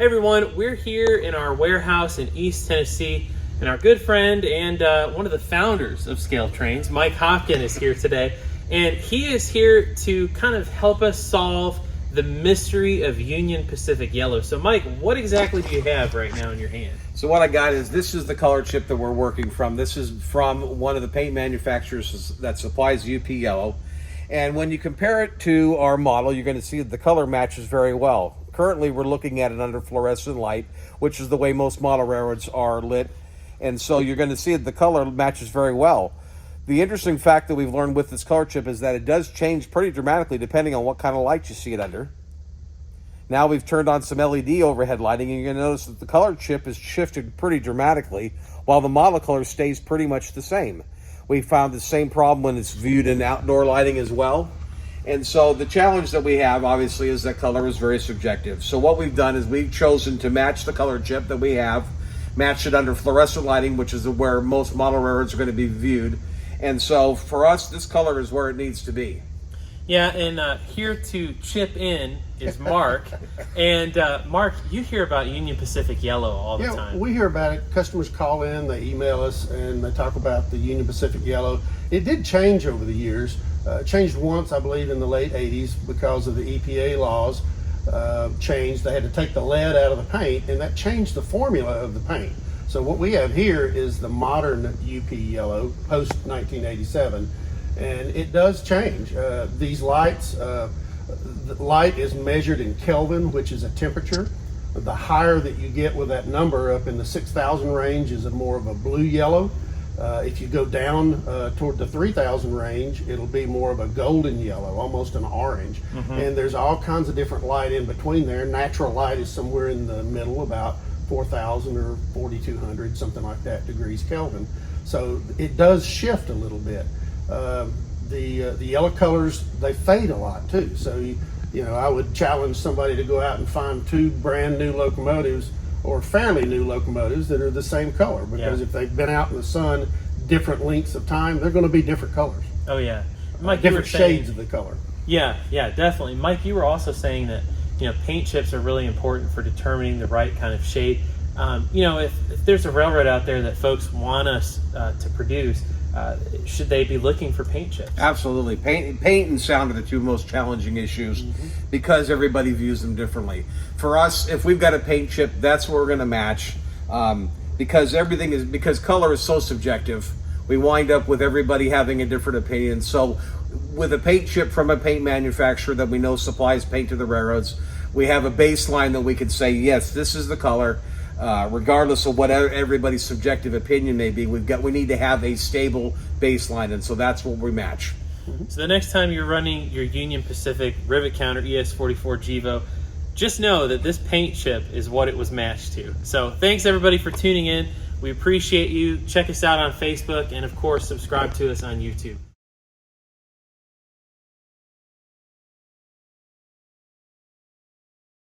Hey everyone, we're here in our warehouse in East Tennessee, and our good friend and one of the founders of Scale Trains, Mike Hopkin, is here today, and he is here to kind of help us solve the mystery of Union Pacific Yellow. So Mike, what exactly do you have right now in your hand? So what I got is, this is the color chip that we're working from. This is from one of the paint manufacturers that supplies UP Yellow. And when you compare it to our model, you're going to see that the color matches very well. Currently, we're looking at it under fluorescent light, which is the way most model railroads are lit. And so you're going to see that the color matches very well. The interesting fact that we've learned with this color chip is that it does change pretty dramatically depending on what kind of light you see it under. Now we've turned on some LED overhead lighting, and you're going to notice that the color chip is shifted pretty dramatically, while the model color stays pretty much the same. We found the same problem when it's viewed in outdoor lighting as well. And so the challenge that we have, obviously, is that color is very subjective. So what we've done is we've chosen to match the color chip that we have, match it under fluorescent lighting, which is where most model railroads are going to be viewed. And so for us, this color is where it needs to be. Yeah, and here to chip in is Mark. And Mark, you hear about Union Pacific Yellow all the time. We hear about it. Customers call in, they email us, and they talk about the Union Pacific Yellow. It did change over the years. Changed once, I believe, in the late 80s because of the EPA laws changed. They had to take the lead out of the paint, and that changed the formula of the paint. So what we have here is the modern UP Yellow, post-1987, and it does change. These lights, the light is measured in Kelvin, which is a temperature. The higher that you get with that number, up in the 6,000 range, is more of a blue yellow. If you go down toward the 3,000 range, it'll be more of a golden yellow, almost an orange. And there's all kinds of different light in between there. Natural light is somewhere in the middle, about 4,000 or 4,200, something like that, degrees Kelvin. So it does shift a little bit. The yellow colors, they fade a lot too. So you know, I would challenge somebody to go out and find two brand new locomotives or fairly new locomotives that are the same color, because if they've been out in the sun different lengths of time, they're going to be different colors. Oh yeah, Mike, different shades of the color. Yeah, definitely. Mike, you were also saying that paint chips are really important for determining the right kind of shade. If there's a railroad out there that folks want us to produce, should they be looking for paint chips? Absolutely. Paint and sound are the two most challenging issues because everybody views them differently. For us, if we've got a paint chip, that's what we're going to match, because color is so subjective. We wind up with everybody having a different opinion. So with a paint chip from a paint manufacturer that we know supplies paint to the railroads, we have a baseline that we could say, yes, this is the color. Regardless of what everybody's subjective opinion may be, we need to have a stable baseline, and so that's what we match. So the next time you're running your Union Pacific Rivet Counter ES44 GEVO, just know that this paint chip is what it was matched to. So thanks everybody for tuning in. We appreciate you. Check us out on Facebook, and of course subscribe to us on YouTube.